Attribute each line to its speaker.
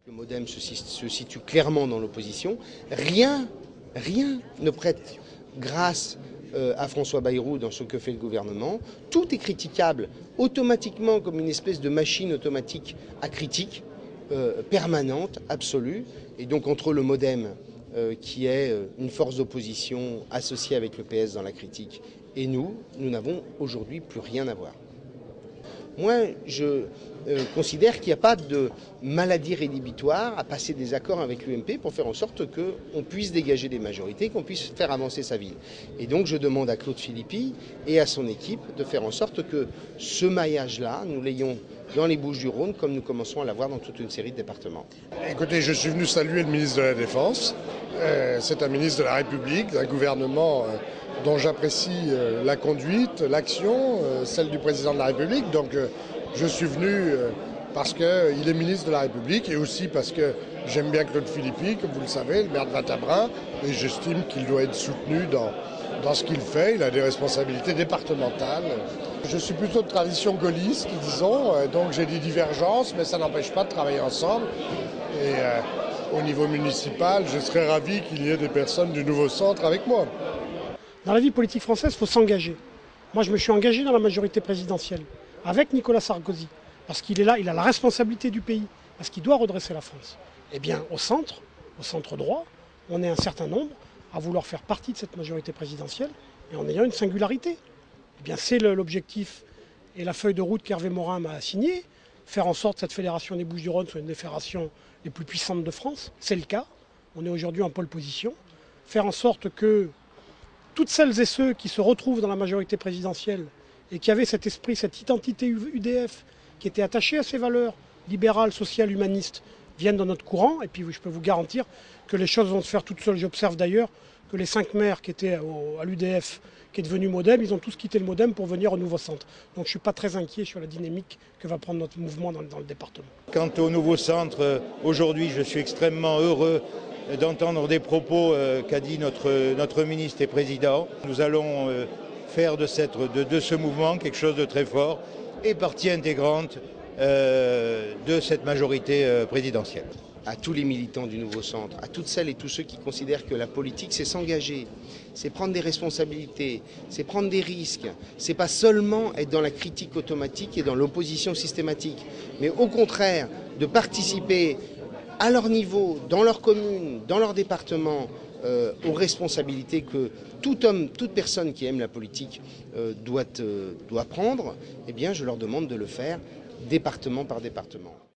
Speaker 1: Le MoDem se situe clairement dans l'opposition. Rien ne prête grâce à François Bayrou dans ce que fait le gouvernement. Tout est critiquable automatiquement comme une espèce de machine automatique à critique permanente, absolue. Et donc entre le MoDem, qui est une force d'opposition associée avec le PS dans la critique, et nous n'avons aujourd'hui plus rien à voir. Moi, je considère qu'il n'y a pas de maladie rédhibitoire à passer des accords avec l'UMP pour faire en sorte qu'on puisse dégager des majorités, qu'on puisse faire avancer sa ville. Et donc je demande à Claude Philippy et à son équipe de faire en sorte que ce maillage-là, nous l'ayons dans les Bouches-du-Rhône comme nous commençons à l'avoir dans toute une série de départements.
Speaker 2: Écoutez, je suis venu saluer le ministre de la Défense. C'est un ministre de la République, d'un gouvernement dont j'apprécie la conduite, l'action, celle du président de la République. Donc je suis venu parce qu'il est ministre de la République et aussi parce que j'aime bien Claude Philippy, comme vous le savez, le maire de Vintabren, et j'estime qu'il doit être soutenu dans ce qu'il fait. Il a des responsabilités départementales. Je suis plutôt de tradition gaulliste, disons, donc j'ai des divergences, mais ça n'empêche pas de travailler ensemble. Et au niveau municipal, je serais ravi qu'il y ait des personnes du Nouveau Centre avec moi.
Speaker 3: Dans la vie politique française, il faut s'engager. Moi, je me suis engagé dans la majorité présidentielle, avec Nicolas Sarkozy, parce qu'il est là, il a la responsabilité du pays, parce qu'il doit redresser la France. Eh bien, au centre droit, on est un certain nombre à vouloir faire partie de cette majorité présidentielle, et en ayant une singularité. Eh bien, c'est l'objectif et la feuille de route qu'Hervé Morin m'a assignée, faire en sorte que cette fédération des Bouches-du-Rhône soit une des fédérations les plus puissantes de France. C'est le cas. On est aujourd'hui en pole position. Faire en sorte que toutes celles et ceux qui se retrouvent dans la majorité présidentielle et qui avaient cet esprit, cette identité UDF, qui était attachée à ces valeurs libérales, sociales, humanistes, viennent dans notre courant. Et puis je peux vous garantir que les choses vont se faire toutes seules. J'observe d'ailleurs que les 5 maires qui étaient à l'UDF, qui est devenu MoDem, ils ont tous quitté le MoDem pour venir au Nouveau Centre. Donc je ne suis pas très inquiet sur la dynamique que va prendre notre mouvement dans le département.
Speaker 4: Quant au Nouveau Centre, aujourd'hui je suis extrêmement heureux d'entendre des propos qu'a dit notre ministre et président. Nous allons faire de ce mouvement quelque chose de très fort et partie intégrante de cette majorité présidentielle.
Speaker 1: À tous les militants du Nouveau Centre, à toutes celles et tous ceux qui considèrent que la politique, c'est s'engager, c'est prendre des responsabilités, c'est prendre des risques, c'est pas seulement être dans la critique automatique et dans l'opposition systématique, mais au contraire de participer à leur niveau, dans leur commune, dans leur département, aux responsabilités que tout homme, toute personne qui aime la politique doit prendre, eh bien je leur demande de le faire département par département.